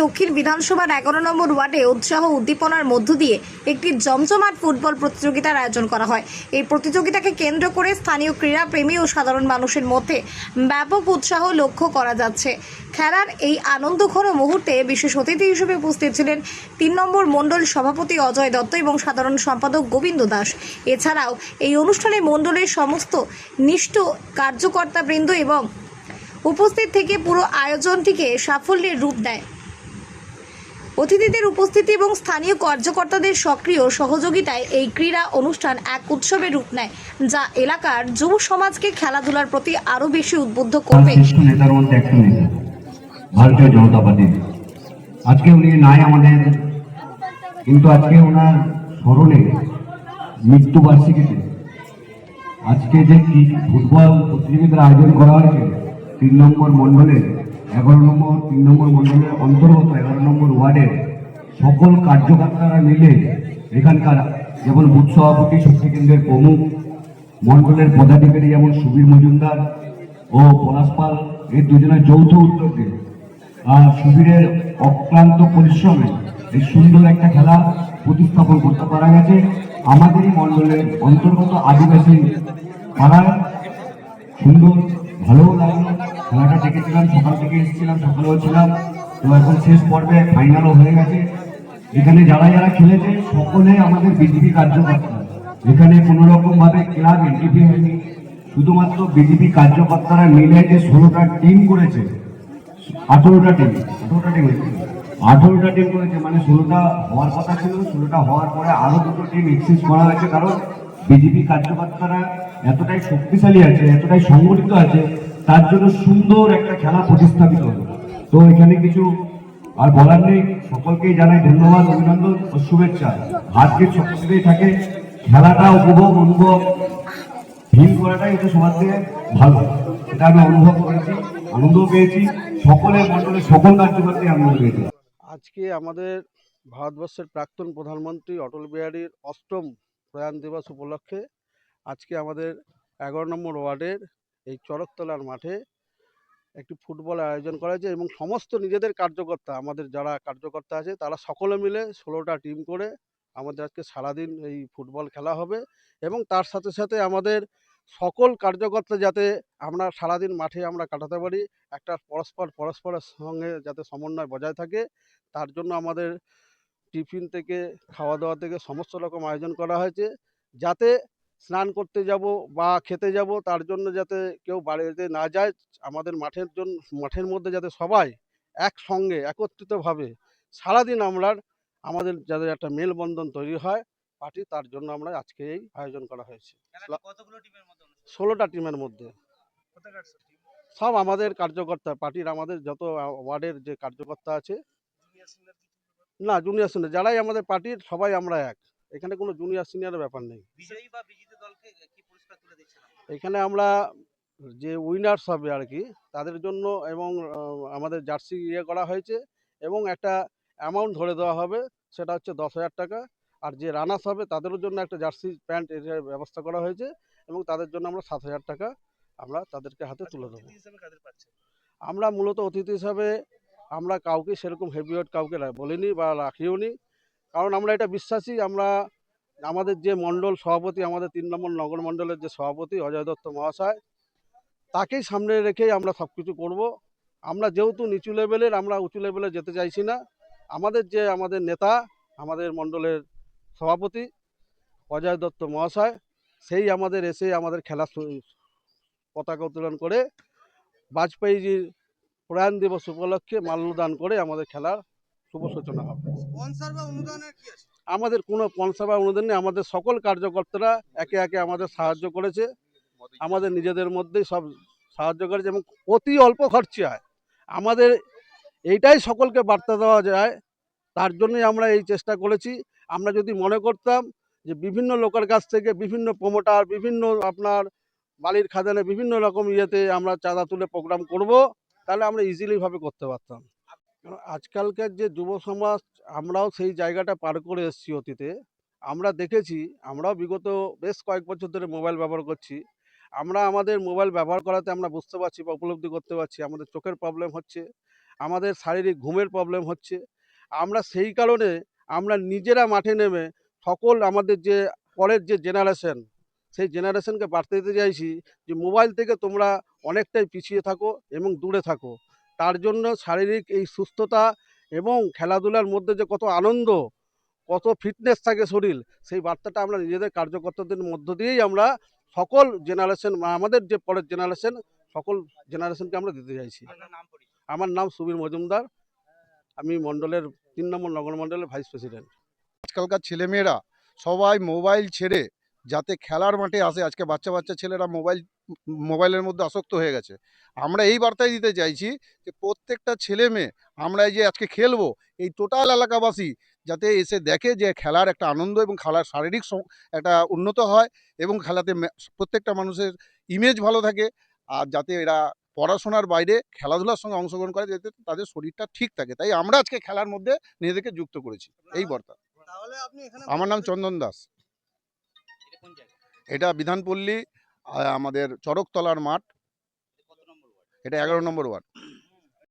দক্ষিণ বিধানসভার 11 নম্বর ওয়ার্ডে উৎসাহ উদ্দীপনার মধ্য দিয়ে একটি জমজমাট ফুটবল প্রতিযোগিতার আয়োজন করা হয়। এই প্রতিযোগিতাকে কেন্দ্র করে স্থানীয় ক্রীড়াপ্রেমী ও সাধারণ মানুষের মধ্যে ব্যাপক উৎসাহ লক্ষ্য করা যাচ্ছে। খেলার এই আনন্দঘন মুহূর্তে বিশেষ অতিথি হিসেবে উপস্থিত ছিলেন 3 নম্বর মণ্ডল সভাপতি অজয় দত্ত এবং সাধারণ সম্পাদক গোবিন্দ দাস। এছাড়াও এই অনুষ্ঠানে মণ্ডলের সমস্ত নিষ্ঠ কার্যকর্তাবৃন্দ এবং উপস্থিত থেকে পুরো আয়োজনটিকে সাফল্যের রূপ দেয়। অতিথিদের উপস্থিতি এবং স্থানীয় কার্যকর্তাদের সক্রিয় সহযোগিতায় এই ক্রীড়া অনুষ্ঠান এক উৎসবের রূপ নেয়, যা এলাকার যুব সমাজকে খেলাধুলার প্রতি আরো বেশি উদ্বুদ্ধ করবে। নেতার মধ্যে একজন নেতা ভারতীয় জনতা পার্টি, আজকে উনি নাই আমাদের, কিন্তু আজকে ওনার স্মরণে মৃত্যুবার্ষিকীতে আজকে যে ফুটবল প্রতিযোগিতার আয়োজন করা হয়েছে 3 নম্বর মণ্ডলের 3 নম্বর মণ্ডলের অন্তর্গত 11 নম্বর ওয়ার্ডের সকল কার্যকর্তারা মিলে, এখানকার যেমন বুথ সভাপতি, শক্তি কেন্দ্রের প্রমুখ, মণ্ডলের পদাধিকারী যেমন সুবীর মজুমদার ও পলাশ পাল, এই দুজনের যৌথ উদ্যোগে আর সুবীরের অক্লান্ত পরিশ্রমে এই সুন্দর একটা খেলা প্রতিস্থাপন করতে পারা গেছে। আমাদেরই মণ্ডলের অন্তর্গত আদিবাসী পাড়ায় সুন্দর, ভালোও লাগলো। খেলাটা দেখেছিলাম, সকাল থেকে এসেছিলাম, সকালেও ছিলাম, তো এখন শেষ পর্বে ফাইনালও হয়ে গেছে। এখানে যারা যারা খেলেছে সকলে আমাদের বিজেপি কার্যকর্তা। এখানে কোনো রকম ভাবে ক্লাব এন্ট্রি হয়নি, শুধুমাত্র বিজেপি কার্যকর্তারা মিলে যে 16টা টিম করেছে, 18টা টিম করেছে, মানে 16টা হওয়ার কথা ছিল, 16টা হওয়ার পরে আরো 2টো টিম এক্সিস্ট করা হয়েছে। কারণ বিজেপি কার্যকর্তারা এতটাই শক্তিশালী আছে, এতটাই সংগঠিত আছে, তার জন্য সুন্দর একটা খেলা প্রতিস্থাপিত হলো। তো এখানে কিছু আর বলার নেই, সকলকেই জানাই ধন্যবাদ, অভিনন্দন ও শুভেচ্ছা। আজকে শক্তিতেই থাকে খেলাটা অনুভব ফিল করাটাই এটা সবার থেকে ভালো, এটা আমি অনুভব করেছি, আনন্দও পেয়েছি, সকলের মণ্ডলের সকল কার্যকর্তাই আনন্দ পেয়েছি। আজকে আমাদের ভারতবর্ষের প্রাক্তন প্রধানমন্ত্রী অটল বিহারীর 8ম প্রয়াণ দিবস উপলক্ষে আজকে আমাদের 11 নম্বর ওয়ার্ডের এই চরকতলার মাঠে একটি ফুটবল আয়োজন করা হয়েছে এবং সমস্ত নিজেদের কার্যকর্তা, আমাদের যারা কার্যকর্তা আছে তারা সকলে মিলে 16টা টিম করে আমাদের আজকে সারাদিন এই ফুটবল খেলা হবে। এবং তার সাথে সাথে আমাদের সকল কার্যকর্তা যাতে আমরা সারাদিন মাঠে আমরা কাটাতে পারি, একটা পরস্পরের সঙ্গে যাতে সমন্বয় বজায় থাকে, তার জন্য আমাদের টিফিন থেকে খাওয়া দাওয়া থেকে সমস্ত রকম আয়োজন করা হয়েছে। যাতে স্নান করতে যাব বা খেতে যাব তার জন্য যাতে কেউ বাড়িতে না যায়, আমাদের মাঠের মধ্যে যাতে সবাই একসঙ্গে একত্রিতভাবে সারাদিন আমাদের যাদের একটা মেলবন্ধন তৈরি হয় পার্টি, তার জন্য আমরা আজকে এই আয়োজন করা হয়েছে। 16টা টিমের মধ্যে সব আমাদের কার্যকর্তা, পার্টির আমাদের যত ওয়ার্ডের যে কার্যকর্তা আছে, না জুনিয়র সিনিয়র যারাই আমাদের পার্টির সবাই আমরা এক, এখানে কোনো জুনিয়র সিনিয়রের ব্যাপার নেই। এখানে আমরা যে উইনার্স হবে আর কি তাদের জন্য এবং আমাদের জার্সি করা হয়েছে এবং একটা অ্যামাউন্ট ধরে দেওয়া হবে, সেটা হচ্ছে 10,000 টাকা। আর যে রানার্স হবে তাদেরও জন্য একটা জার্সি প্যান্ট এর ব্যবস্থা করা হয়েছে এবং তাদের জন্য আমরা 7,000 টাকা আমরা তাদেরকে হাতে তুলে দেবো। আমরা মূলত অতিথি হিসাবে আমরা কাউকে সেরকম হেভিওয়েট কাউকে বলিনি বা রাখিও নি, কারণ আমরা এটা বিশ্বাসী, আমাদের যে মণ্ডল সভাপতি, আমাদের 3 নম্বর নগর মণ্ডলের যে সভাপতি অজয় দত্ত মহাশয়, তাকেই সামনে রেখেই আমরা সব কিছু করবো। আমরা যেহেতু নিচু লেভেলের, আমরা উঁচু লেভেলে যেতে চাইছি না। আমাদের নেতা, আমাদের মণ্ডলের সভাপতি অজয় দত্ত মহাশয়, সেই আমাদের এসে আমাদের খেলা পতাকা উত্তোলন করে বাজপেয়ীজির প্রয়াণ দিবস উপলক্ষে মাল্যদান করে আমাদের খেলার শুভ সূচনা হবে। আমাদের কোনো স্পন্সর বা অনুদান নেই, আমাদের সকল কার্যকর্তারা একে একে আমাদের সাহায্য করেছে, আমাদের নিজেদের মধ্যেই সব সাহায্য করেছে এবং অতি অল্প খরচায় আমাদের এইটাই সকলকে বার্তা দেওয়া যায়, তার জন্যই আমরা এই চেষ্টা করেছি। আমরা যদি মনে করতাম যে বিভিন্ন লোকের কাছ থেকে বিভিন্ন প্রমোটার, বিভিন্ন আপনার বালির খাদানে বিভিন্ন রকম ইয়েতে আমরা চাঁদা তুলে প্রোগ্রাম করব, তাহলে আমরা ইজিলিভাবে করতে পারতাম। আজকালকার যে যুব সমাজ, আমরাও সেই জায়গাটা পার করে এসেছি অতীতে। আমরা দেখেছি, আমরাও বিগত বেশ কয়েক বছর ধরে মোবাইল ব্যবহার করছি। আমাদের মোবাইল ব্যবহার করাতে আমরা বুঝতে পারছি বা উপলব্ধি করতে পারছি আমাদের চোখের প্রবলেম হচ্ছে, আমাদের শারীরিক ঘুমের প্রবলেম হচ্ছে। আমরা সেই কারণে আমরা নিজেরা মাঠে নেমে সকল আমাদের যে পরের যে জেনারেশন, সেই জেনারেশনকে বার্তা দিতে চাইছি যে মোবাইল থেকে তোমরা অনেকটাই পিছিয়ে থাকো এবং দূরে থাকো। তার জন্য শারীরিক এই সুস্থতা এবং খেলাধুলার মধ্যে যে কত আনন্দ, কত ফিটনেস থাকে শরীর, সেই বার্তাটা আমরা নিজেদের কার্যকর্তাদের মধ্য দিয়েই আমরা সকল জেনারেশন, আমাদের যে পরের জেনারেশন, সকল জেনারেশনকে আমরা দিতে চাইছি। আমার নাম সুবীর মজুমদার, আমি মণ্ডলের 3 নম্বর নগর মণ্ডলের ভাইস প্রেসিডেন্ট। আজকালকার ছেলেমেয়েরা সবাই মোবাইল ছেড়ে যাতে খেলার মাঠে আসে। আজকে বাচ্চা বাচ্চা ছেলেরা মোবাইলের মধ্যে আসক্ত হয়ে গেছে। আমরা এই বার্তাই দিতে চাইছি যে প্রত্যেকটা ছেলে মেয়ে আমরা এই যে আজকে খেলবো, এই টোটাল এলাকাবাসী যাতে এসে দেখে যে খেলার একটা আনন্দ এবং খেলার শারীরিক একটা উন্নত হয় এবং খেলাতে প্রত্যেকটা মানুষের ইমেজ ভালো থাকে। আর যাতে এরা পড়াশোনার বাইরে খেলাধুলার সঙ্গে অংশগ্রহণ করে, যাতে তাদের শরীরটা ঠিক থাকে। তাই আমরা আজকে খেলার মধ্যে নিজেদেরকে যুক্ত করেছি, এই বার্তা। আমার নাম চন্দন দাস। এটা বিধানপল্লী, আমাদের চরকতলার মাঠ। এটা 11 নম্বর ওয়ার্ড।